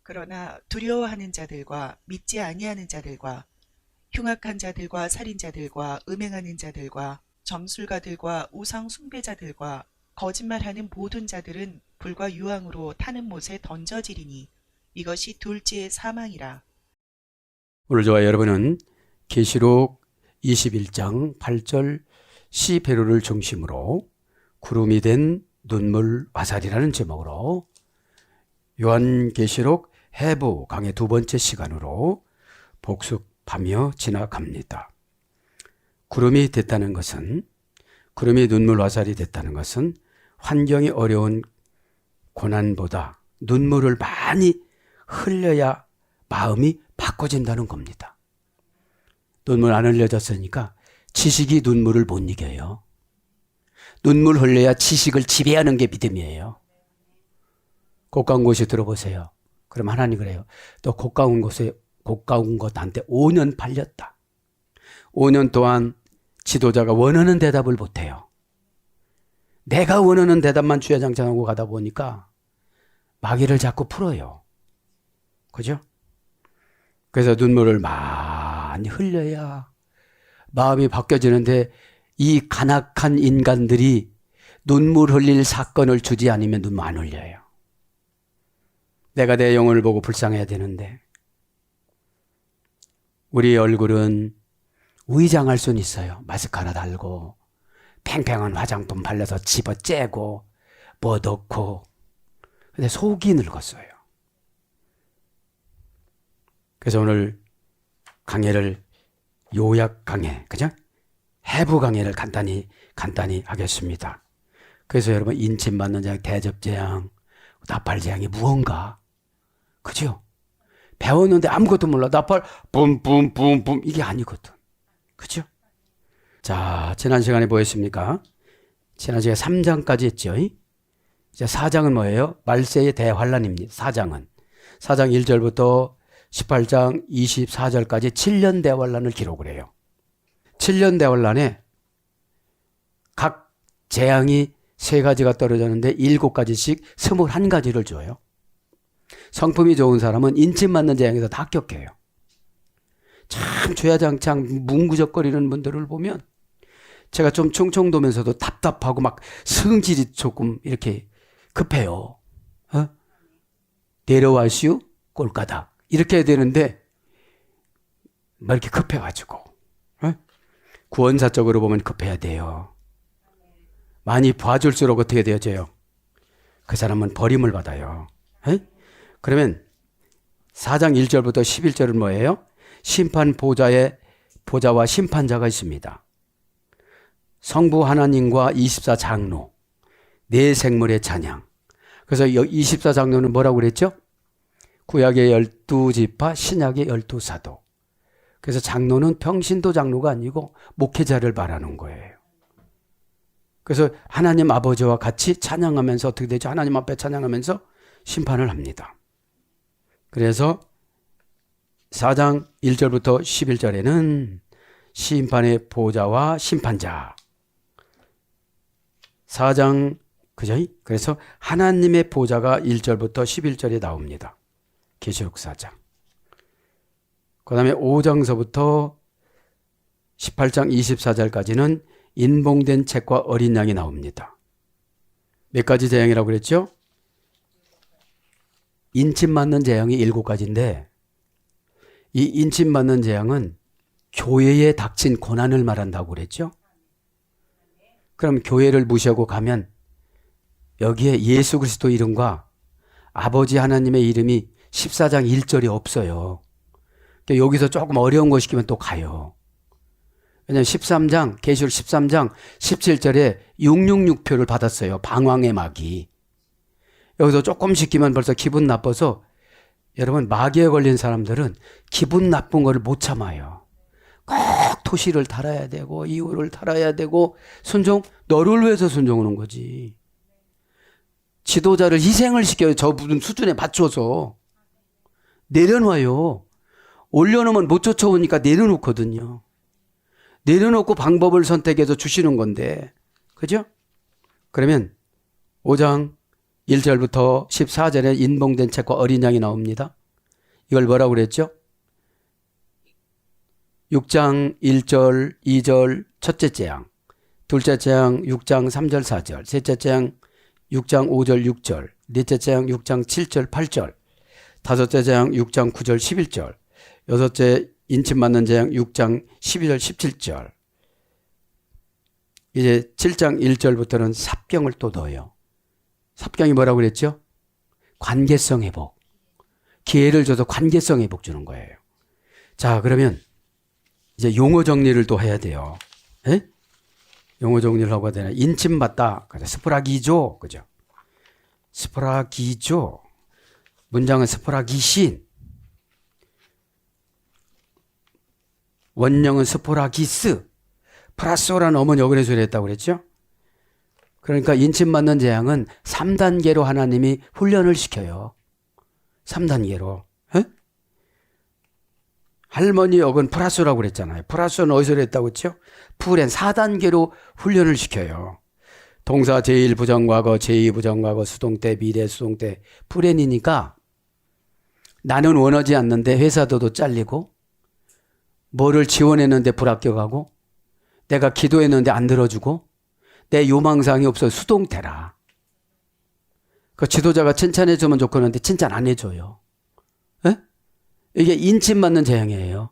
그러나 두려워하는 자들과 믿지 아니하는 자들과 흉악한 자들과 살인자들과 음행하는 자들과 점술가들과 우상 숭배자들과 거짓말하는 모든 자들은 불과 유황으로 타는 못에 던져지리니 이것이 둘째의 사망이라. 오늘 저와 여러분은 계시록 21장 8절 시베로를 중심으로 구름이 된 눈물 화살이라는 제목으로 요한계시록 해부 강의 두 번째 시간으로 복습하며 지나갑니다. 구름이 됐다는 것은, 구름이 눈물 화살이 됐다는 것은 환경이 어려운 고난보다 눈물을 많이 흘려야 마음이 바꿔진다는 겁니다. 눈물 안 흘려졌으니까 지식이 눈물을 못 이겨요. 눈물 흘려야 지식을 지배하는 게 믿음이에요. 고가운 곳에 들어보세요. 그럼 하나님 그래요. 또 고가운 곳한테 5년 팔렸다. 5년 동안 지도자가 원하는 대답을 못해요. 내가 원하는 대답만 주야장창하고 가다 보니까 마귀를 자꾸 풀어요. 그죠? 그래서 눈물을 많이 흘려야 마음이 바뀌어지는데, 이 간악한 인간들이 눈물 흘릴 사건을 주지 않으면 눈물 안 흘려요. 내가 내 영혼을 보고 불쌍해야 되는데, 우리 얼굴은 위장할 수는 있어요. 마스크 하나 달고 팽팽한 화장품 발라서 집어째고 뭐 넣고. 근데 속이 늙었어요. 그래서 오늘 강해를 요약 강해, 그죠? 해부 강해를 간단히 하겠습니다. 그래서 여러분, 인침 맞는 재앙, 대접 재앙, 나팔 재앙이 무언가, 그죠? 배웠는데 아무것도 몰라. 나팔 뿜뿜뿜뿜 이게 아니거든. 그죠? 자, 지난 시간에 뭐였습니까? 지난 시간에 3장까지 했죠. 이제 4장은 뭐예요? 말세의 대환란입니다. 4장 1절부터 18장 24절까지 7년 대환란을 기록을 해요. 7년 대환란에 각 재앙이 3가지가 떨어졌는데 7가지씩 21가지를 줘요. 성품이 좋은 사람은 인침 맞는 재앙에서 다 합격해요. 참 주야장창 뭉구적거리는 분들을 보면 제가 좀 충청도면서도 답답하고 막 성질이 조금 이렇게 급해요. 내려와시오 꼴까닥 이렇게 해야 되는데 막 이렇게 급해가지고, 구원사적으로 보면 급해야 돼요. 많이 봐줄수록 어떻게 되어져요? 그 사람은 버림을 받아요. 그러면 4장 1절부터 11절은 뭐예요? 심판 보좌와 심판자가 있습니다. 성부 하나님과 24장로, 네 생물의 찬양. 그래서 24장로는 뭐라고 그랬죠? 구약의 12지파, 신약의 12사도. 그래서 장로는 평신도 장로가 아니고 목회자를 말하는 거예요. 그래서 하나님 아버지와 같이 찬양하면서 어떻게 되죠? 하나님 앞에 찬양하면서 심판을 합니다. 그래서 4장 1절부터 11절에는 심판의 보좌와 심판자. 4장, 그죠? 그래서 하나님의 보좌가 1절부터 11절에 나옵니다. 계시록 4장. 그 다음에 5장서부터 18장 24절까지는 인봉된 책과 어린 양이 나옵니다. 몇 가지 재앙이라고 그랬죠? 인침 맞는 재앙이 7가지인데, 이 인침 맞는 재앙은 교회에 닥친 고난을 말한다고 그랬죠? 그럼 교회를 무시하고 가면 여기에 예수 그리스도 이름과 아버지 하나님의 이름이 14장 1절이 없어요. 그러니까 여기서 조금 어려운 거 시키면 또 가요. 왜냐하면 13장, 계시록 13장 17절에 666표를 받았어요. 방황의 마귀. 여기서 조금 시키면 벌써 기분 나빠서, 여러분, 마귀에 걸린 사람들은 기분 나쁜 거를 못 참아요. 꼭 토시를 달아야 되고 이유를 달아야 되고, 너를 위해서 순종하는 거지. 지도자를 희생을 시켜요. 저분 수준에 맞춰서 내려놔요. 올려놓으면 못 쫓아오니까 내려놓거든요. 내려놓고 방법을 선택해서 주시는 건데, 그죠? 그러면 5장 1절부터 14절에 인봉된 책과 어린 양이 나옵니다. 이걸 뭐라고 그랬죠? 6장 1절, 2절 첫째 재앙, 둘째 재앙 6장 3절, 4절, 셋째 재앙 6장 5절, 6절, 넷째 재앙 6장 7절, 8절, 다섯째 재앙 6장 9절, 11절, 여섯째 인침 맞는 재앙 6장 12절, 17절. 이제 7장 1절부터는 삽경을 또 넣어요. 삽경이 뭐라고 그랬죠? 관계성 회복. 기회를 줘서 관계성 회복 주는 거예요. 자, 그러면 이제 용어 정리를 또 해야 돼요. 에? 용어 정리를 하고 해야 되나? 인침받다. 스포라기조. 그죠? 스포라기조. 문장은 스포라기신. 원형은 스포라기스. 플러스오라는 어머니 어근의 소리를 했다고 그랬죠? 그러니까 인침받는 재앙은 3단계로 하나님이 훈련을 시켜요. 3단계로. 에? 할머니 어근 플러스라고 그랬잖아요. 플러스는 어디서 그랬다고 했죠? 풀엔 4단계로 훈련을 시켜요. 동사 제1 부정과거, 제2 부정과거, 수동태, 미래 수동태, 풀엔이니까 나는 원하지 않는데 회사도도 잘리고 뭐를 지원했는데 불합격하고 내가 기도했는데 안 들어주고 내 요망사항이 없어 수동태라. 그 지도자가 칭찬해주면 좋겠는데 칭찬 안 해줘요. 에? 이게 인침받는 재앙이에요.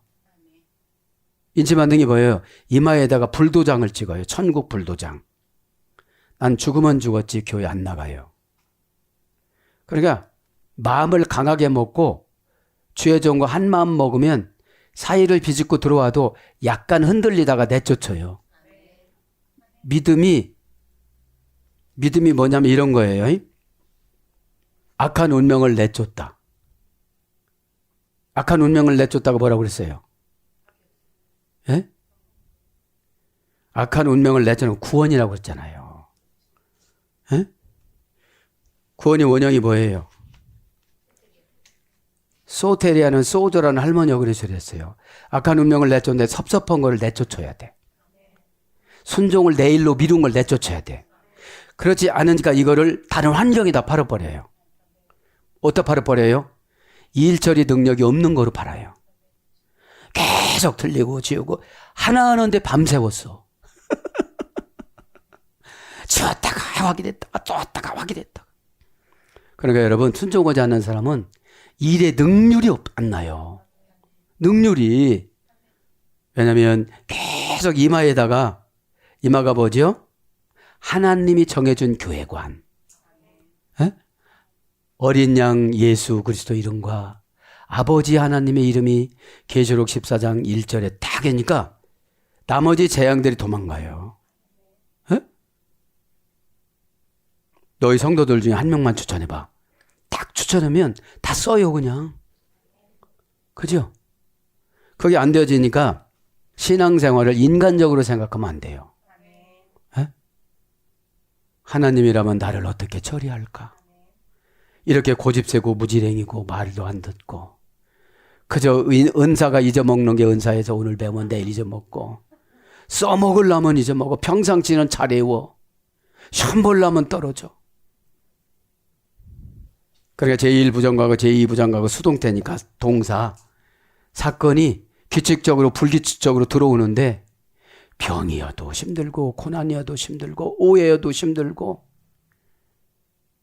인침받는 게 뭐예요? 이마에다가 불도장을 찍어요. 천국 불도장. 난 죽으면 죽었지 교회 안 나가요. 그러니까 마음을 강하게 먹고 주의 종과 한 마음 먹으면 사이를 비집고 들어와도 약간 흔들리다가 내쫓아요. 믿음이 뭐냐면 이런 거예요. 악한 운명을 내쫓다. 악한 운명을 내쫓다가 뭐라고 그랬어요? 예? 악한 운명을 내쫓는 구원이라고 했잖아요. 예? 구원의 원형이 뭐예요? 소테리아는 소저라는 할머니 어그리 소리 했어요. 악한 운명을 내쫓는데 섭섭한 거를 내쫓아야 돼. 순종을 내일로 미룬 걸 내쫓아야 돼. 그렇지 않으니까 이거를 다른 환경에다 팔아버려요. 어디다 팔아버려요? 일처리 능력이 없는 거로 팔아요. 계속 틀리고 지우고 하나 하는데 밤새웠어. 지웠다가 확인했다가 쫓다가 확인했다가. 그러니까 여러분 순종하지 않는 사람은 일에 능률이 안 나요. 능률이. 왜냐하면 계속 이마에다가 이마가 뭐죠? 하나님이 정해준 교회관. 에? 어린 양 예수 그리스도 이름과 아버지 하나님의 이름이 계시록 14장 1절에 딱 하니까 나머지 재앙들이 도망가요. 에? 너희 성도들 중에 한 명만 추천해봐. 딱 추천하면 다 써요 그냥. 그죠? 그게 안 되어지니까 신앙생활을 인간적으로 생각하면 안 돼요. 에? 하나님이라면 나를 어떻게 처리할까? 이렇게 고집세고 무지랭이고 말도 안 듣고 그저 은사가 잊어먹는 게 은사에서 오늘 배우면 내일 잊어먹고 써먹으려면 잊어먹어 평상시는 잘 외워 시험 보려면 떨어져. 그러니까 제1부정과거 제2부정과거 수동태니까 동사 사건이 규칙적으로 불규칙적으로 들어오는데 병이어도 힘들고 고난이어도 힘들고 오해여도 힘들고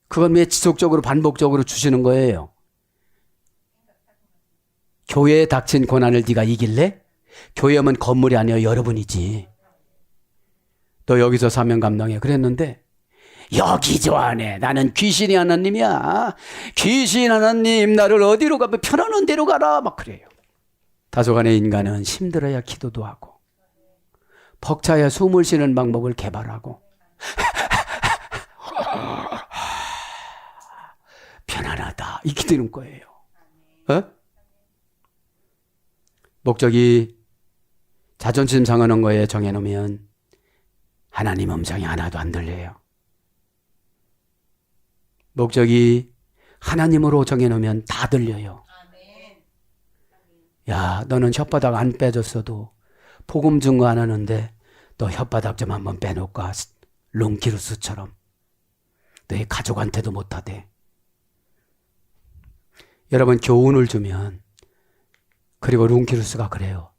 그건 왜 지속적으로 반복적으로 주시는 거예요? 교회에 닥친 고난을 네가 이길래? 교회 오면 건물이 아니라 여러분이지. 너 여기서 사명 감당해. 그랬는데 여기 좋아하네. 나는 귀신이 하나님이야. 귀신 하나님 나를 어디로 가면 편안한 데로 가라. 막 그래요. 다소간의 인간은 힘들어야 기도도 하고 벅차야 숨을 쉬는 방법을 개발하고 편안하다 이렇게 되는 거예요. 어? 목적이 자존심 상하는 거에 정해놓으면 하나님 음성이 하나도 안 들려요. 목적이 하나님으로 정해놓으면 다 들려요. 야, 너는 혓바닥 안 빼줬어도 복음 증거 안 하는데 너 혓바닥 좀 한번 빼놓을까? 롱기루스처럼. 너희 가족한테도 못하대. 여러분, 교훈을 주면, 그리고 룬키루스가 그래요.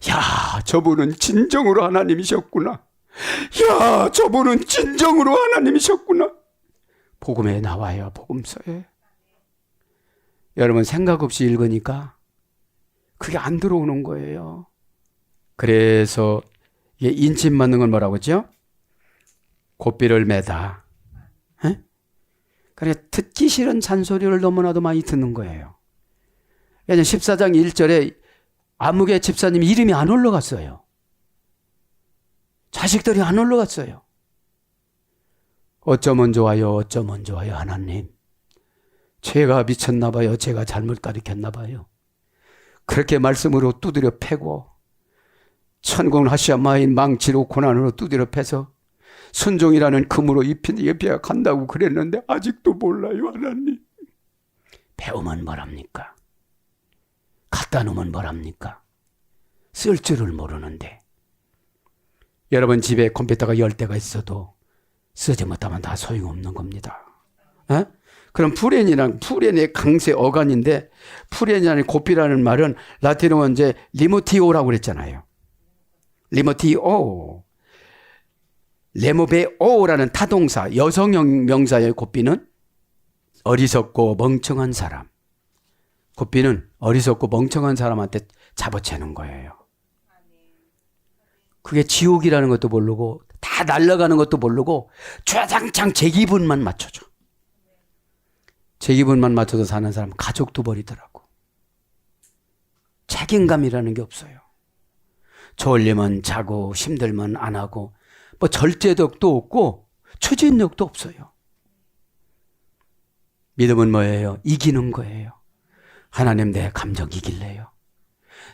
야, 저분은 진정으로 하나님이셨구나. 야, 저분은 진정으로 하나님이셨구나. 복음에 나와요, 복음서에. 여러분, 생각 없이 읽으니까 그게 안 들어오는 거예요. 그래서 이게 인침 맞는 건 뭐라고 하죠? 고삐를 매다. 에? 그러니까 듣기 싫은 잔소리를 너무나도 많이 듣는 거예요. 왜냐하면 14장 1절에 아무개 집사님 이름이 안 올라갔어요. 자식들이 안 올라갔어요. 어쩌면 좋아요, 어쩌면 좋아요, 하나님. 제가 미쳤나 봐요. 제가 잘못 가르쳤나 봐요. 그렇게 말씀으로 두드려 패고 천공 하시아마인 망치로 고난으로 두드려 패서 순종이라는 금으로 입힌 예배가 간다고 그랬는데 아직도 몰라요, 하나님. 배우면 뭐랍니까? 갖다 놓으면 뭐랍니까? 쓸 줄을 모르는데. 여러분 집에 컴퓨터가 10대가 있어도 쓰지 못하면 다 소용없는 겁니다. 에? 그럼 푸렌의 강세 어간인데, 푸렌이라는 고삐라는 말은 라틴어로 이제 리모티오라고 그랬잖아요. 리모티오. 레모베오라는 타동사, 여성형 명사의 고삐는 어리석고 멍청한 사람. 고삐는 어리석고 멍청한 사람한테 잡아채는 거예요. 그게 지옥이라는 것도 모르고 다 날아가는 것도 모르고 주장창 제 기분만 맞춰줘. 제 기분만 맞춰서 사는 사람 가족도 버리더라고. 책임감이라는 게 없어요. 졸리면 자고 힘들면 안 하고 뭐 절제력도 없고 추진력도 없어요. 믿음은 뭐예요? 이기는 거예요. 하나님, 내 감정 이길래요.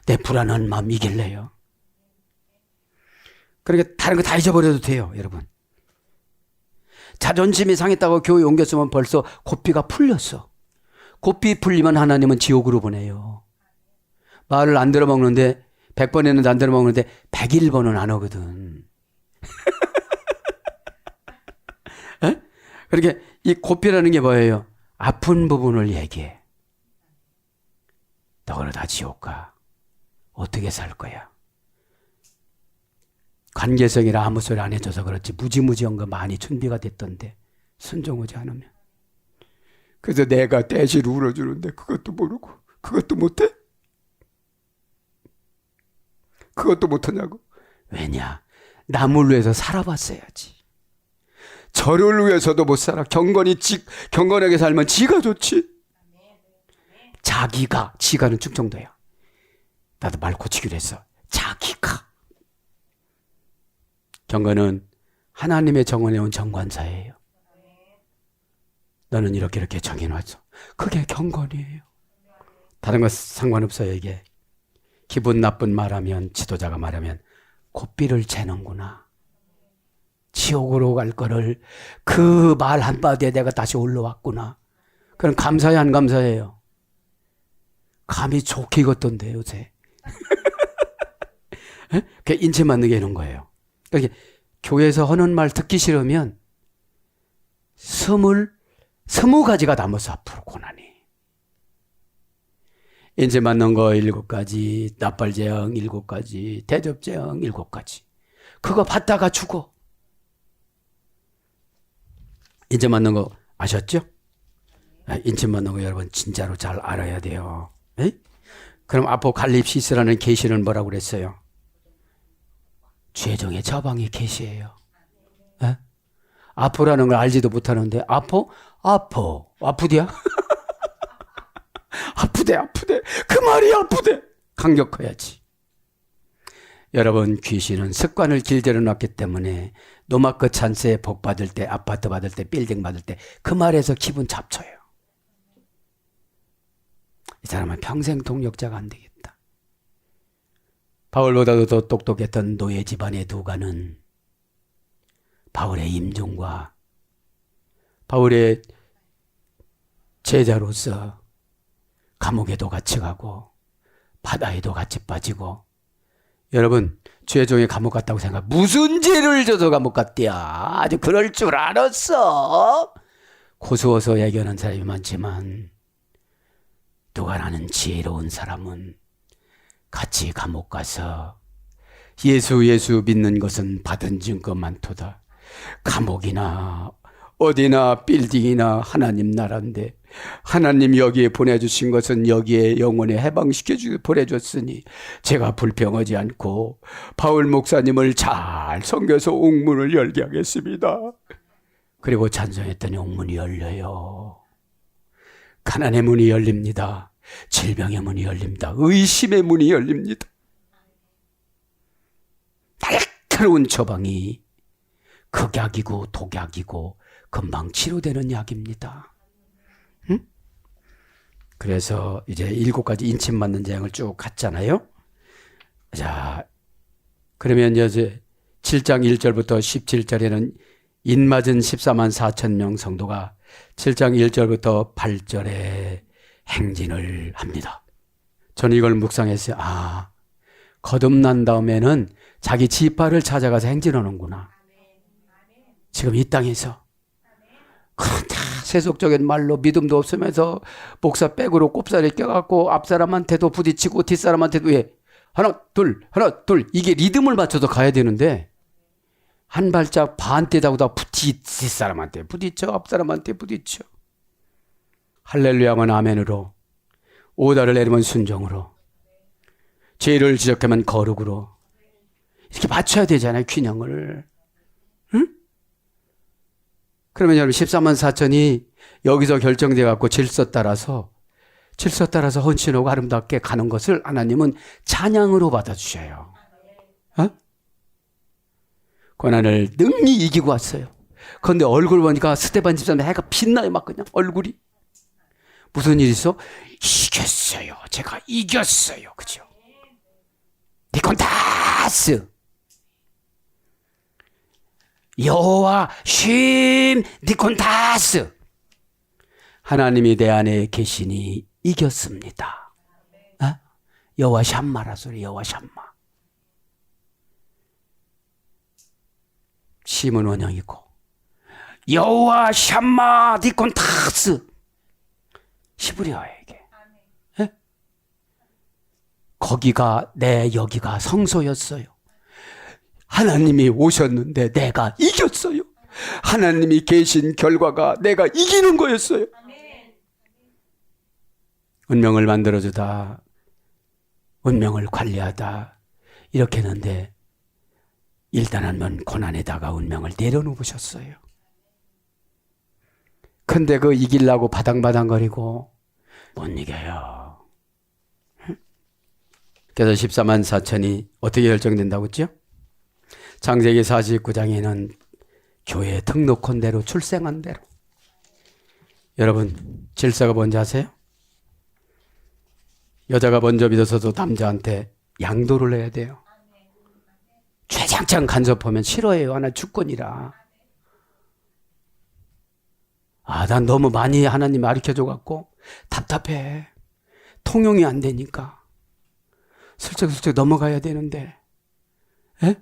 내 불안한 마음 이길래요. 그러니까 다른 거 다 잊어버려도 돼요, 여러분. 자존심이 상했다고 교회 옮겼으면 벌써 고삐가 풀렸어. 고삐 풀리면 하나님은 지옥으로 보내요. 말을 안 들어먹는데 100번 했는데 안 들어먹는데 101번은 안 오거든. 그렇게 이 고삐라는 게 뭐예요? 아픈 부분을 얘기해. 너 그러다 지옥 가. 어떻게 살 거야? 관계성이라 아무 소리 안 해줘서 그렇지 무지무지한 거 많이 준비가 됐던데 순종하지 않으면. 그래서 내가 대신 울어주는데 그것도 모르고 그것도 못해? 그것도 못하냐고? 왜냐? 남을 위해서 살아봤어야지. 저를 위해서도 못 살아. 경건하게 살면 지가 좋지. 지가는 충청도야. 나도 말 고치기로 했어. 자기가. 경건은 하나님의 정원에 온 정관사예요. 너는 이렇게 정해놨어. 그게 경건이에요. 다른 거 상관없어요. 이게 기분 나쁜 말하면, 지도자가 말하면 고삐를 재는구나. 지옥으로 갈 거를 그 말 한마디에 내가 다시 올라왔구나. 그럼 감사해, 안 감사해요? 감이 좋게 익었던데 요새. 그게 인체 맞는 게 이런 거예요. 그러니까 교회에서 하는 말 듣기 싫으면 20가지가 남아서 앞으로 고난이. 인체 맞는 거 7가지, 납발제형 7가지, 대접제형 7가지. 그거 받다가 죽어. 인체 맞는 거 아셨죠? 인체 맞는 거 여러분 진짜로 잘 알아야 돼요. 에? 그럼 아포칼립시스라는 계시는 뭐라고 그랬어요? 최종의 처방의 계시예요. 에? 아포라는 걸 알지도 못하는데 아프디야? 아프대. 그 말이 아프대. 강력해야지. 여러분, 귀신은 습관을 길들여 놨기 때문에 노마크 찬스에 복 받을 때, 아파트 받을 때, 빌딩 받을 때 그 말에서 기분 잡쳐요. 이 사람은 평생 동력자가 안 되겠다. 바울보다도 더 똑똑했던 노예 집안의 두가는 바울의 임종과 바울의 제자로서 감옥에도 같이 가고 바다에도 같이 빠지고. 여러분, 죄종에 감옥 갔다고 생각. 무슨 죄를 져서 감옥 갔대야. 아주 그럴 줄 알았어. 고수어서 얘기하는 사람이 많지만 누가 나는 지혜로운 사람은 같이 감옥 가서 예수 믿는 것은 받은 증거 많도다. 감옥이나 어디나 빌딩이나 하나님 나라인데 하나님 여기에 보내주신 것은 여기에 영혼에 해방시켜 보내줬으니 제가 불평하지 않고 바울 목사님을 잘 섬겨서 옥문을 열게 하겠습니다. 그리고 찬송했더니 옥문이 열려요. 가난의 문이 열립니다. 질병의 문이 열립니다. 의심의 문이 열립니다. 날카로운 처방이 극약이고 독약이고 금방 치료되는 약입니다. 응? 그래서 이제 7가지 인침 맞는 재앙을 쭉 갔잖아요. 자, 그러면 이제 7장 1절부터 17절에는 인맞은 14만 4천 명 성도가 7장 1절부터 8절에 행진을 합니다. 저는 이걸 묵상했어요. 아, 거듭난 다음에는 자기 지파를 찾아가서 행진하는구나. 지금 이 땅에서 다 세속적인 말로 믿음도 없으면서 목사 백으로 꼽사리 껴갖고 앞사람한테도 부딪히고 뒷사람한테도 왜 하나 둘 이게 리듬을 맞춰서 가야 되는데 한 발짝 반 떼다보다 뒷사람한테 부딪혀 앞사람한테 부딪혀. 할렐루야면 아멘으로, 오다를 내리면 순종으로, 죄를 지적하면 거룩으로 이렇게 맞춰야 되잖아요, 균형을. 응? 그러면 여러분 14만 4천이 여기서 결정돼 갖고 질서 따라서 헌신하고 아름답게 가는 것을 하나님은 찬양으로 받아주셔요. 어? 고난을 능히 이기고 왔어요. 그런데 얼굴 보니까 스데반 집사님 해가 빛나요. 막 그냥 얼굴이. 무슨 일 있어? 이겼어요. 제가 이겼어요. 그죠? 니콘다스 여호와 쉼 니콘다스 하나님이 내 안에 계시니 이겼습니다. 어? 여호와 샴마라 소리. 여호와 샴마. 심은 원형이고 여호와 샴마 니콘타스 히브리어예요 이게. 예? 거기가 여기가 성소였어요. 하나님이 오셨는데 내가 이겼어요. 하나님이 계신 결과가 내가 이기는 거였어요. 운명을 만들어주다, 운명을 관리하다 이렇게 했는데 일단 한번 고난에다가 운명을 내려놓으셨어요. 근데 그 이기려고 바당바당거리고 못 이겨요. 그래서 14만 4천이 어떻게 결정된다고 했죠? 창세기 49장에는 교회 등록한 대로 출생한 대로. 여러분 질서가 뭔지 아세요? 여자가 먼저 믿어서도 남자한테 양도를 해야 돼요. 최장창 간섭하면 싫어해요. 하나 주권이라. 난 너무 많이 하나님 가르쳐줘갖고 답답해. 통용이 안 되니까. 슬쩍슬쩍 넘어가야 되는데. 에?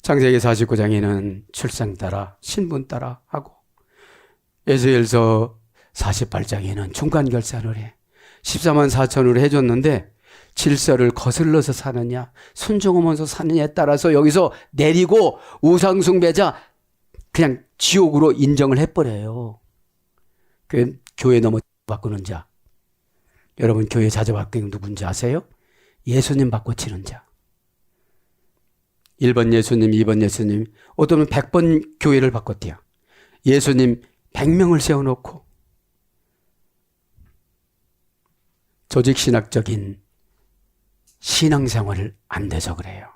창세기 49장에는 출생 따라 신분 따라 하고 에스겔서 48장에는 중간 결산을 해. 14만 4천으로 해줬는데 질서를 거슬러서 사느냐 순종하면서 사느냐에 따라서 여기서 내리고 우상숭배자 그냥 지옥으로 인정을 해버려요. 그 교회 넘어 바꾸는 자. 여러분 교회 자주 바뀌는 누군지 아세요? 예수님 바꿔치는 자. 1번 예수님, 2번 예수님, 어쩌면 100번 교회를 바꿨대요. 예수님 100명을 세워놓고 조직신학적인 신앙생활을 안 돼서 그래요.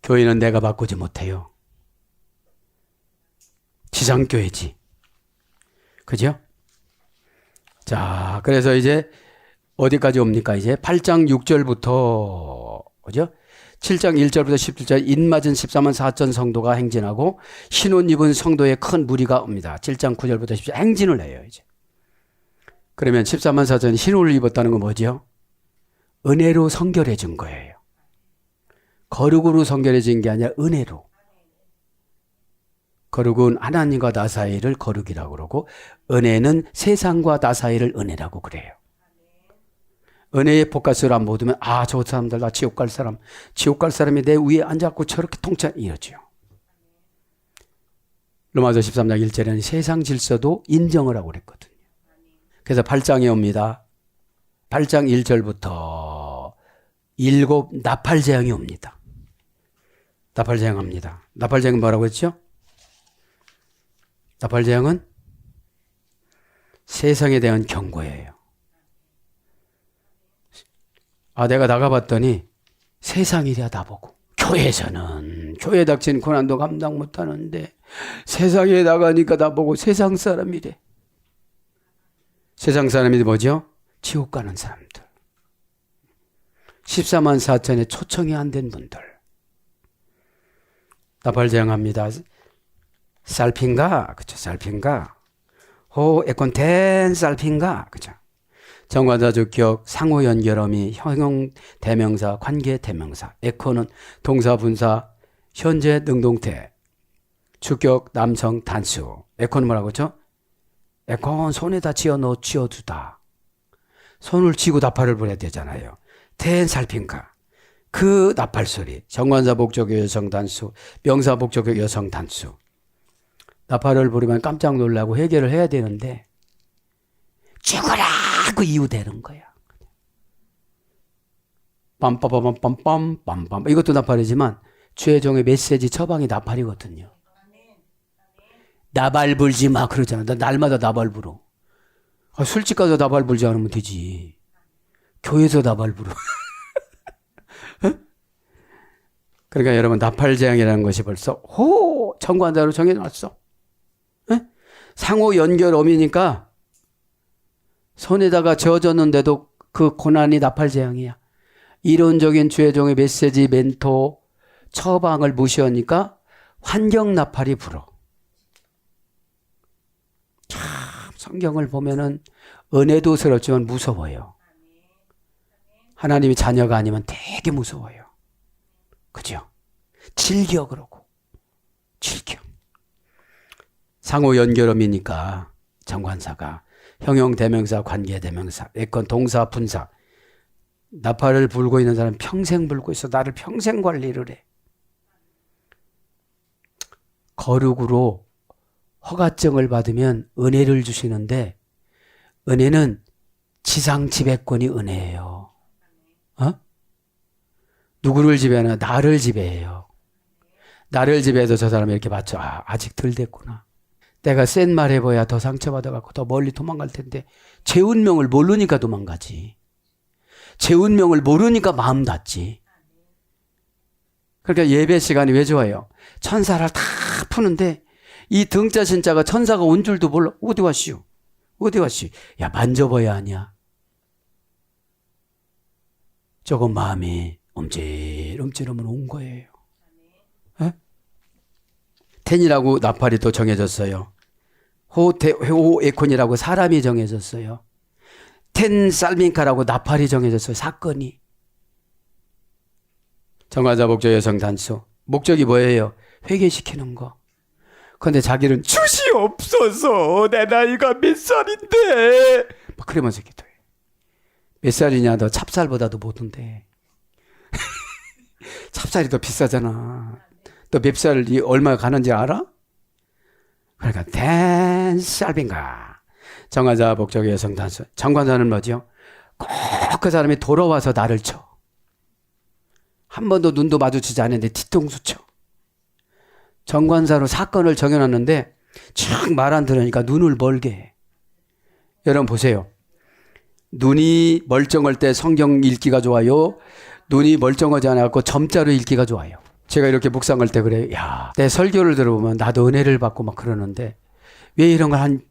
교회는 내가 바꾸지 못해요. 지상교회지. 그죠? 자, 그래서 이제 어디까지 옵니까? 이제 8장 6절부터, 그죠? 7장 1절부터 17절 인맞은 14만 4천 성도가 행진하고 신옷 입은 성도의 큰 무리가 옵니다. 7장 9절부터 10절 행진을 해요, 이제. 그러면 14만 4천이 흰옷을 입었다는 건 뭐죠? 은혜로 성결해 준 거예요. 거룩으로 성결해 진 게 아니라 은혜로. 거룩은 하나님과 나 사이를 거룩이라고 그러고 은혜는 세상과 나 사이를 은혜라고 그래요. 은혜의 포커스를 안 보면 저 사람들 나 지옥 갈 사람이 내 위에 앉아갖고 저렇게 통짜 이러죠. 로마서 13장 1절에는 세상 질서도 인정을 하고 그랬거든요. 그래서 8장에 옵니다. 8장 1절부터 7 나팔재앙이 옵니다. 나팔재앙합니다. 나팔재앙은 뭐라고 했죠? 나팔재앙은 세상에 대한 경고예요. 내가 나가봤더니 세상이랴 나보고 교회에서는 교회 닥친 고난도 감당 못하는데 세상에 나가니까 나보고 세상 사람이래. 세상 사람이 뭐죠? 지옥 가는 사람들. 14만 4천에 초청이 안 된 분들. 나팔재앙합니다. 쌀핀가? 그쵸, 쌀핀가? 에콘 된 쌀핀가? 그쵸. 정관사 주격, 상호 연결어미, 형용 대명사, 관계 대명사. 에코는 동사 분사, 현재 능동태. 주격 남성 단수. 에코는 뭐라고 했죠? 에코는 손에다 쥐어두다. 손을 쥐고 나팔을 불어야 되잖아요. 된 살핀가. 그 나팔 소리. 정관사 복적의 여성 단수, 명사 복적의 여성 단수. 나팔을 부르면 깜짝 놀라고 해결을 해야 되는데 죽어라! 그 이유 되는 거야. 빰빰빰빰빰빰빰. 이것도 나팔이지만 최종의 메시지 처방이 나팔이거든요. 나발 불지 마 그러잖아. 나 날마다 나발 불어. 술집 가서 나발 불지 않으면 되지. 교회에서 나발 불어. 그러니까 여러분 나팔재앙이라는 것이 벌써 정관사로 정해놨어. 상호 연결 어미니까 손에다가 져졌는데도 그 고난이 나팔재앙이야. 이론적인 주의종의 메시지, 멘토, 처방을 무시하니까 환경 나팔이 불어. 참 성경을 보면은 은혜도스럽지만 무서워요. 하나님이 자녀가 아니면 되게 무서워요. 그죠? 즐겨 그러고 즐겨. 상호 연결음이니까 정관사가 형용 대명사, 관계 대명사, 예컨 동사, 분사. 나팔을 불고 있는 사람 평생 불고 있어. 나를 평생 관리를 해. 거룩으로 허가증을 받으면 은혜를 주시는데 은혜는 지상 지배권이 은혜예요. 누구를 지배하나? 나를 지배해요. 나를 지배해서 저 사람이 이렇게 맞죠. 아직 덜 됐구나. 내가 센 말 해봐야 더 상처받아갖고 더 멀리 도망갈 텐데 제 운명을 모르니까 도망가지. 제 운명을 모르니까 마음 닫지. 그러니까 예배 시간이 왜 좋아요? 천사를 다 푸는데 이 등자 신자가 천사가 온 줄도 몰라. 어디 왔슈? 어디 왔슈? 야 만져봐야 하냐? 조금 마음이 움찔움찔하면 온 거예요. 에? 텐이라고 나팔이 또 정해졌어요. 호 에콘이라고 사람이 정해졌어요. 텐 살민카라고 나팔이 정해졌어요. 사건이. 정관사 복적 여성 단수. 목적이 뭐예요? 회개시키는 거. 그런데 자기는 주시 없어서 내 나이가 몇 살인데 막 그러면서 기도해. 몇 살이냐? 너 찹쌀보다도 못한데. 찹쌀이 더 비싸잖아. 너 맵쌀이 얼마 가는지 알아? 그러니까 댄쌀빈가. 정관사 복적의 여성 단수. 정관사는 뭐죠? 꼭 그 사람이 돌아와서 나를 쳐. 한 번도 눈도 마주치지 않았는데 뒤통수 쳐. 정관사로 사건을 정해놨는데 쭉 말 안 들으니까 눈을 멀게 해. 여러분 보세요. 눈이 멀쩡할 때 성경 읽기가 좋아요. 눈이 멀쩡하지 않아서 점자로 읽기가 좋아요. 제가 이렇게 묵상할 때 그래요. 야, 내 설교를 들어보면 나도 은혜를 받고 막 그러는데 왜 이런 걸 한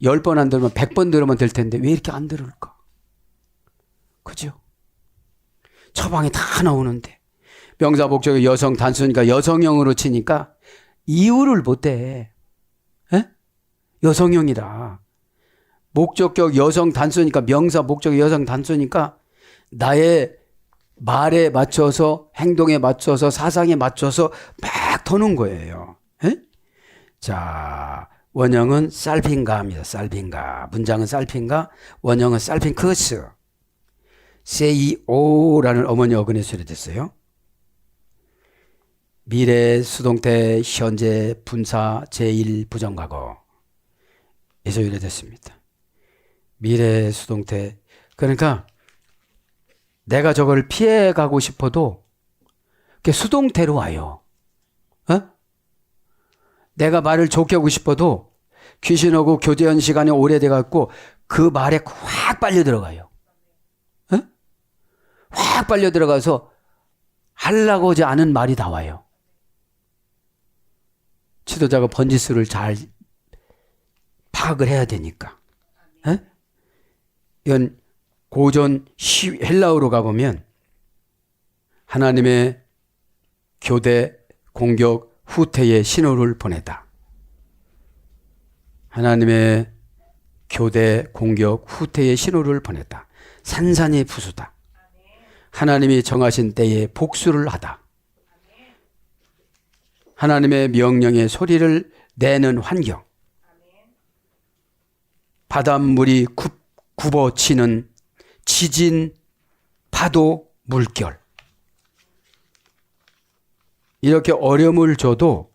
10번 안 들으면 100번 들으면 될 텐데 왜 이렇게 안 들을까? 그죠? 처방이 다 나오는데 명사 복적의 여성 단수니까 여성형으로 치니까 이유를 못해. 여성형이라. 목적격 여성 단수니까 명사 목적의 여성 단수니까 나의 말에 맞춰서 행동에 맞춰서 사상에 맞춰서 막 터는 거예요. 자, 원형은 살핀가입니다. 살핀가. 문장은 살핀가, 원형은 살핀크스. 세이오라는 어머니 어근에 수료됐어요. 미래, 수동태, 현재, 분사, 제1 부정과거. 에서 유래됐습니다. 미래, 수동태. 그러니까 내가 저걸 피해가고 싶어도 그게 수동태로 와요. 어? 내가 말을 좋게 하고 싶어도 귀신하고 교제한 시간이 오래돼갖고 그 말에 확 빨려 들어가요. 어? 확 빨려 들어가서 하려고 하지 않은 말이 나와요. 지도자가 번지수를 잘 파악을 해야 되니까. 어? 이건 고전 헬라어로 가보면 하나님의 교대, 공격, 후퇴의 신호를 보내다. 하나님의 교대, 공격, 후퇴의 신호를 보냈다. 산산이 부수다. 하나님이 정하신 때에 복수를 하다. 하나님의 명령의 소리를 내는 환경. 바닷물이 굽어치는 지진, 파도, 물결. 이렇게 어려움을 줘도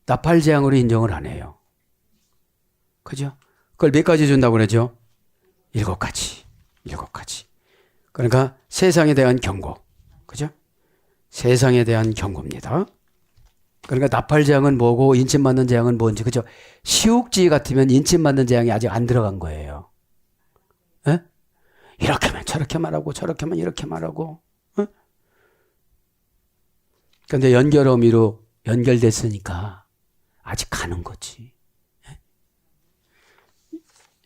나팔재앙으로 인정을 안 해요. 그죠? 그걸 몇 가지 준다고 그러죠? 7가지. 7가지. 그러니까 세상에 대한 경고. 그죠? 세상에 대한 경고입니다. 그러니까 나팔재앙은 뭐고 인침 맞는 재앙은 뭔지. 그죠? 시옥지 같으면 인침 맞는 재앙이 아직 안 들어간 거예요. 에? 이렇게 하면 저렇게 말하고 저렇게 하면 이렇게 말하고. 그런데 연결 어미로 연결됐으니까 아직 가는 거지.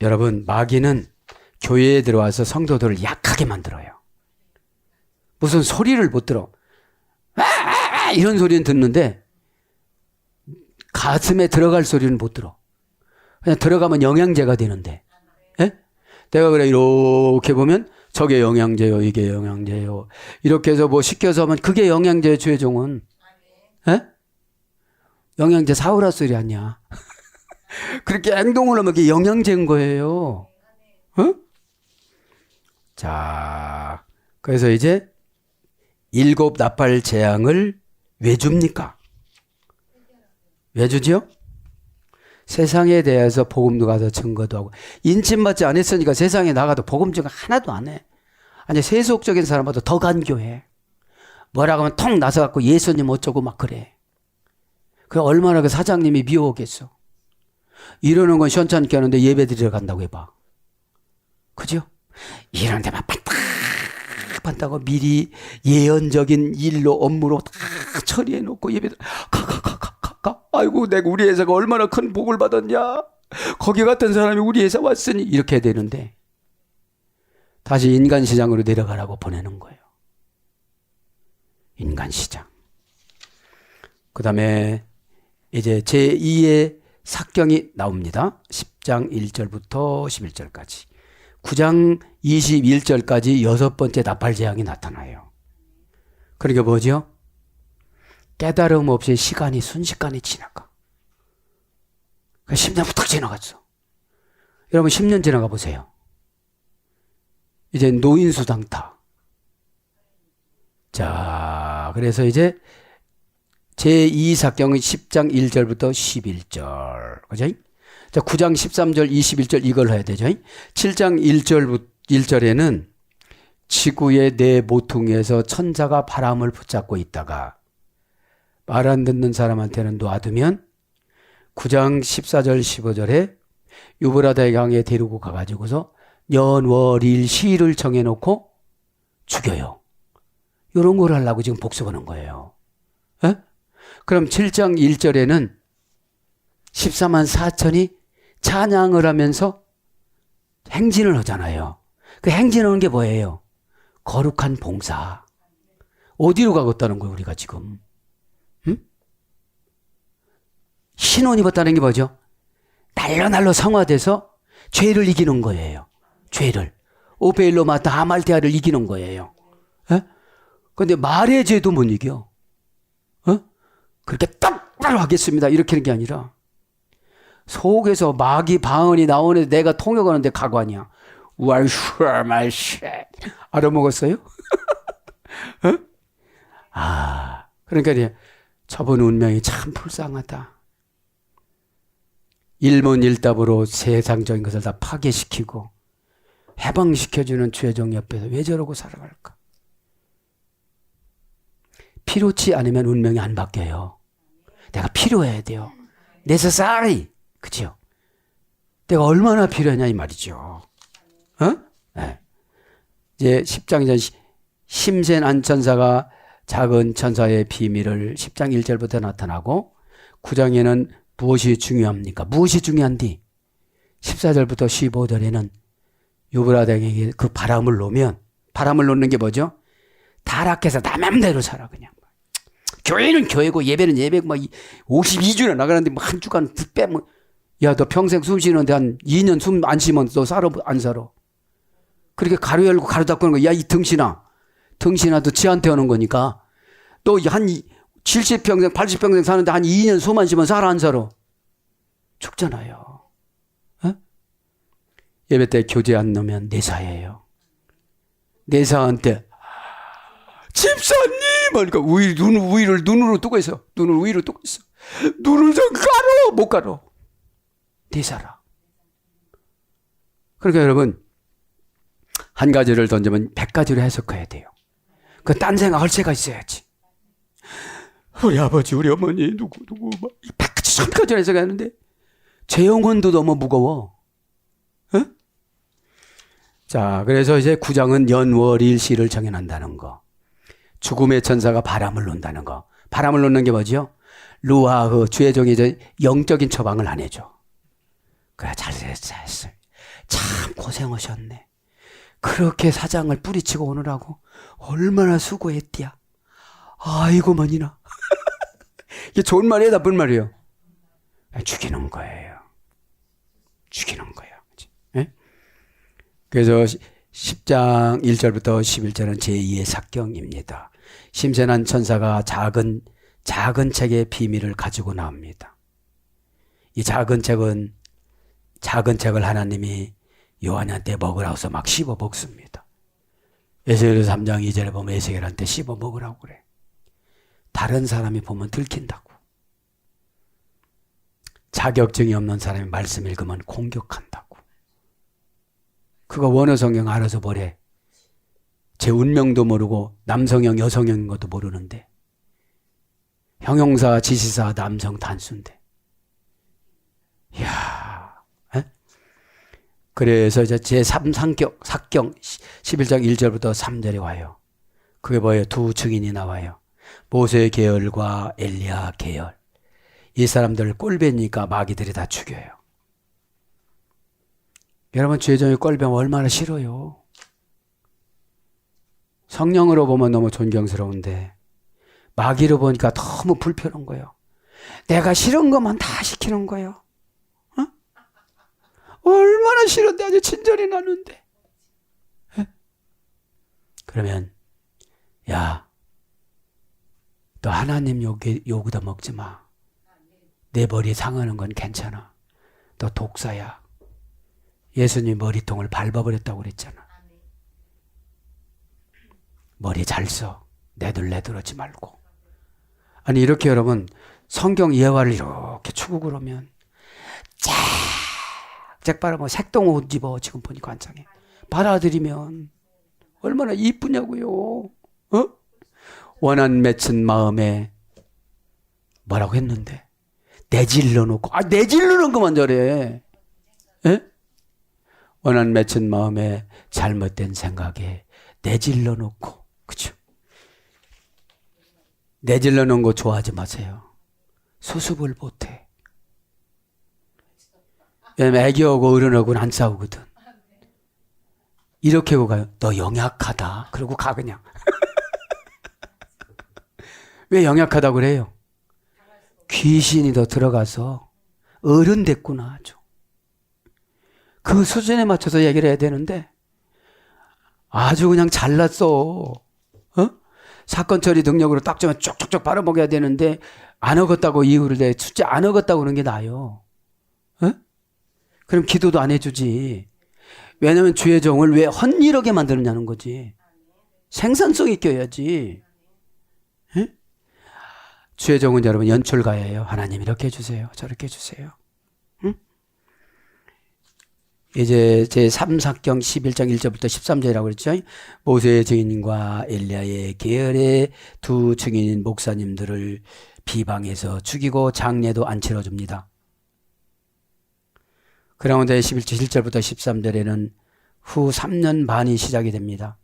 여러분, 마귀는 교회에 들어와서 성도들을 약하게 만들어요. 무슨 소리를 못 들어. 이런 소리는 듣는데 가슴에 들어갈 소리는 못 들어. 그냥 들어가면 영양제가 되는데. 예? 내가 그래 이렇게 보면 저게 영양제요, 이게 영양제요. 이렇게 해서 뭐 시켜서 하면 그게 영양제예요, 최종은. 예? 영양제 사오라 소리 아니야. 그렇게 행동을 하면 그게 영양제인 거예요. 어? 자, 그래서 이제 7 나팔 재앙을 왜 줍니까? 왜 주죠? 세상에 대해서 복음도 가서 증거도 하고 인침받지 않았으니까 세상에 나가도 복음 증거 하나도 안 해. 아니 세속적인 사람보다 더 간교해. 뭐라고 하면 통 나서 갖고 예수님 어쩌고 막 그래. 그 얼마나 그 사장님이 미워하겠어. 이러는 건 시원찮게 하는데 예배 드리러 간다고 해봐. 그죠? 이런 데만 반딱반딱하고 미리 예언적인 일로 업무로 다 처리해 놓고 예배 가. 아이고 내가 우리 회사가 얼마나 큰 복을 받았냐. 거기 같은 사람이 우리 회사 왔으니 이렇게 해야 되는데 다시 인간시장으로 내려가라고 보내는 거예요. 인간시장. 그 다음에 이제 제2의 사경이 나옵니다. 10장 1절부터 11절까지. 9장 21절까지 6번째 나팔재앙이 나타나요. 그러니까 뭐죠? 깨달음 없이 시간이 순식간에 지나가. 10년 부탁 지나갔어. 여러분 10년 지나가 보세요. 이제 노인수당 타. 자, 그래서 이제 제2사경의 10장 1절부터 11절. 그죠? 자, 9장 13절, 21절 이걸 해야 되죠. 7장 1절에는 지구의 네 모퉁이에서 천사가 바람을 붙잡고 있다가 말 안 듣는 사람한테는 놔두면 9장 14절, 15절에 유브라데 강에 데리고 가가지고서 년, 월, 일, 시일을 정해놓고 죽여요. 이런 걸 하려고 지금 복수하는 거예요. 에? 그럼 7장 1절에는 14만 4천이 찬양을 하면서 행진을 하잖아요. 그 행진하는 게 뭐예요? 거룩한 봉사. 어디로 가겠다는 거예요, 우리가 지금? 응? 신혼 입었다는 게 뭐죠? 날로 성화돼서 죄를 이기는 거예요. 죄를. 오베일로마타 아말테아를 이기는 거예요. 그런데 말의 죄도 못 이겨. 그렇게 똑바로 하겠습니다. 이렇게 하는 게 아니라 속에서 마귀 방언이 나오는데 내가 통역하는데 가관이야. 말씨 알아먹었어요? 어? 아, 그러니까 저번 운명이 참 불쌍하다. 일문일답으로 세상적인 것을 다 파괴시키고 해방시켜주는 죄종 옆에서 왜 저러고 살아갈까? 필요치 않으면 운명이 안 바뀌어요. 내가 필요해야 돼요. necessary. 그죠? 내가 얼마나 필요하냐 이 말이죠. 어? 네. 이제 10장 전 심센 안천사가 작은 천사의 비밀을 10장 1절부터 나타나고 9장에는 무엇이 중요합니까? 무엇이 중요한디? 14절부터 15절에는 유브라닥에게 그 바람을 놓으면 바람을 놓는 게 뭐죠? 타락해서 나 맘대로 살아 그냥. 교회는 교회고 예배는 예배고 막 52주나 나가는데 뭐 한 주간 빼면 야, 너 평생 숨 쉬는데 한 2년 숨 안 쉬면 너 살아 안 살아? 그렇게 가로 열고 가로 닫고 하는 거야. 야, 이 등신아도 지한테 오는 거니까 너 한 70평생 80평생 사는데 한 2년 숨 안 쉬면 살아 안 살아? 죽잖아요. 어? 예배 때 교제 안 넣으면 내사예요. 내사한테 집사님! 그러니까 우위를 눈으로 뜨고 있어. 눈을 위로 뜨고 있어. 눈을 좀 가로! 못 가로. 내사라. 그러니까 여러분, 한 가지를 던지면 100가지로 해석해야 돼요. 그 딴 생각할 새가 있어야지. 우리 아버지, 우리 어머니, 누구, 막 100가지, 1000가지로 해석하는데 제 영혼도 너무 무거워. 어? 자, 그래서 이제 9장은 연월일시를 정해놓는다는 거. 죽음의 천사가 바람을 논다는 거. 바람을 놓는 게 뭐죠? 루아흐 주의 종이 영적인 처방을 안 해줘. 그래, 잘했어. 참 고생하셨네. 그렇게 사장을 뿌리치고 오느라고 얼마나 수고했디야. 아이고 머니나. 이게 좋은 말이에요, 나쁜 말이에요? 죽이는 거예요. 죽이는 거예요. 네? 그래서 10장 1절부터 11절은 제2의 사경입니다. 심센한 천사가 작은 책의 비밀을 가지고 나옵니다. 이 작은 책을 하나님이 요한한테 먹으라고 해서 막 씹어 먹습니다. 에스겔 3장 2절에 보면 에스겔한테 씹어 먹으라고 그래. 다른 사람이 보면 들킨다고. 자격증이 없는 사람이 말씀 읽으면 공격한다고. 그거 원어 성경 알아서 보래. 제 운명도 모르고 남성형 여성형인 것도 모르는데 형용사 지시사 남성 단수인데. 이야. 에? 그래서 이제 제3사경 11장 1절부터 3절에 와요. 그게 뭐예요? 두 증인이 나와요. 모세 계열과 엘리야 계열. 이 사람들 꼴배니까 마귀들이 다 죽여요. 여러분, 죄종이 꼴배면 얼마나 싫어요. 성령으로 보면 너무 존경스러운데 마귀로 보니까 너무 불편한 거예요. 내가 싫은 것만 다 시키는 거예요. 어? 얼마나 싫은데 아주 친절히 나는데. 에? 그러면 야, 너 하나님 요구다 먹지 마. 내 머리 상하는 건 괜찮아. 너 독사야. 예수님 머리통을 밟아버렸다고 그랬잖아. 머리 잘 써. 내들하지 말고. 아니, 이렇게 여러분 성경 예화를 이렇게 추고 그러면 쫙 바라보면 색동옷 입어. 지금 보니까 한창에 받아들이면 얼마나 이쁘냐고요. 어? 원한 맺힌 마음에 뭐라고 했는데 내질러 놓고, 내질러 놓은 것만 저래. 에? 원한 맺힌 마음에 잘못된 생각에 내질러 놓고. 그죠? 내질러 놓은 거 좋아하지 마세요. 수습을 못해. 왜냐면 애기하고 어른하고는 안 싸우거든. 이렇게 하고 가요. 너 영약하다. 그러고 가 그냥. 왜 영약하다고 그래요? 귀신이 더 들어가서 어른 됐구나 아주. 그 수준에 맞춰서 얘기를 해야 되는데 아주 그냥 잘났어. 어? 사건 처리 능력으로 딱 좀 쪽쪽쪽 빨아먹여야 되는데 안 어겼다고 이유를 내. 진짜 안 어겼다고 그러는 게 나아요. 그럼 기도도 안 해주지. 왜냐하면 주의 종을 왜 헛일하게 만드느냐는 거지. 생산성 있게 해야지. 예? 주의 종은 여러분 연출가예요. 하나님 이렇게 해주세요. 저렇게 해주세요. 응? 이제 제 3사경 11장 1절부터 13절이라고 그랬죠. 모세의 증인과 엘리야의 계열의 두 증인 목사님들을 비방해서 죽이고 장례도 안 치러줍니다. 그 가운데 11절 1절부터 13절에는 후 3년 반이 시작이 됩니다.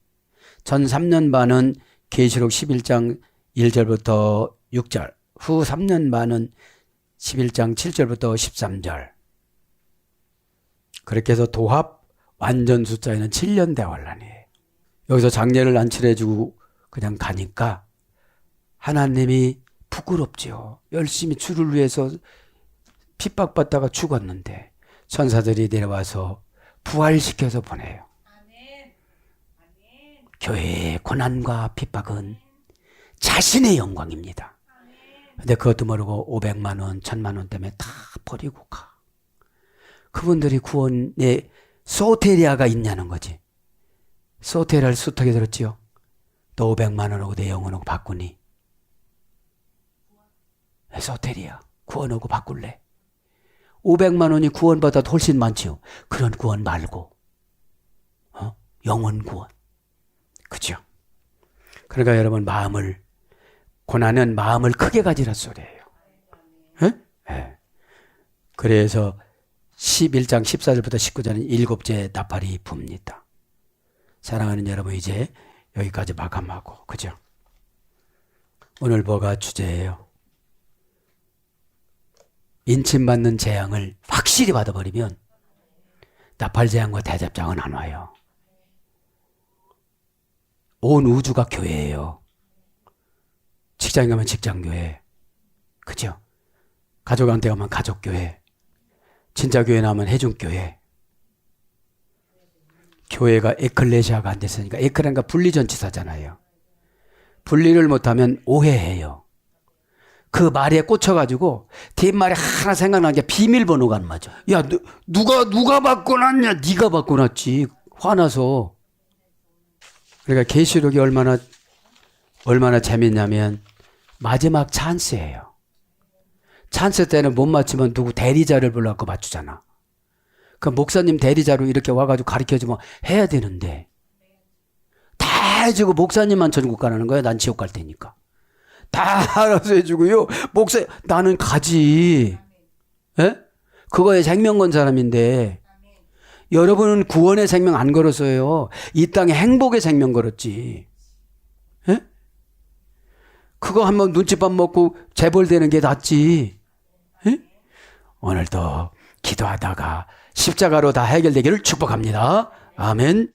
전 3년 반은 계시록 11장 1절부터 6절, 후 3년 반은 11장 7절부터 13절. 그렇게 해서 도합 완전 숫자에는 7년 대환란이에요. 여기서 장례를 안 치러주고 그냥 가니까 하나님이 부끄럽죠. 열심히 주를 위해서 핍박받다가 죽었는데 천사들이 내려와서 부활시켜서 보내요. 교회의 고난과 핍박은 자신의 영광입니다. 근데 그것도 모르고 500만 원, 1000만 원 때문에 다 버리고 가. 그분들이 구원에 소테리아가 있냐는 거지. 소테리아를 숱하게 들었지요. 너 500만 원하고 내 영혼하고 바꾸니? 소테리아 구원하고 바꿀래? 500만 원이 구원보다 훨씬 많지요. 그런 구원 말고 영혼 구원. 그죠? 그러니까 여러분 고난은 마음을 크게 가지라 소리예요. 네. 그래서 11장 14절부터 19절은 7째 나팔이 붑니다. 사랑하는 여러분 이제 여기까지 마감하고 그죠? 오늘 뭐가 주제예요? 인침받는 재앙을 확실히 받아버리면 나팔 재앙과 대접장은 안 와요. 온 우주가 교회예요. 직장 가면 직장교회. 그죠? 가족한테 가면 가족교회. 진짜 교회 나오면 해중교회. 교회가 에클레시아가 안 됐으니까 에클레가 분리전치사잖아요. 분리를 못하면 오해해요. 그 말에 꽂혀가지고 뒷말에 하나 생각나는 게 비밀번호가 안 맞아. 야 누가 바꿔놨냐? 네가 바꿔놨지. 화나서. 그러니까 계시록이 얼마나 재밌냐면 마지막 찬스예요. 찬스 때는 못 맞추면 누구 대리자를 불러갖고 맞추잖아. 그 목사님 대리자로 이렇게 와가지고 가르쳐주면 해야 되는데 다 해주고 목사님만 전국 가라는 거야. 난 지옥 갈 테니까. 다 알아서 해주고요. 나는 가지. 예? 그거에 생명 건 사람인데 여러분은 구원의 생명 안 걸었어요. 이 땅에 행복의 생명 걸었지. 예? 그거 한번 눈칫밥 먹고 재벌되는 게 낫지. 예? 오늘도 기도하다가 십자가로 다 해결되기를 축복합니다. 아멘.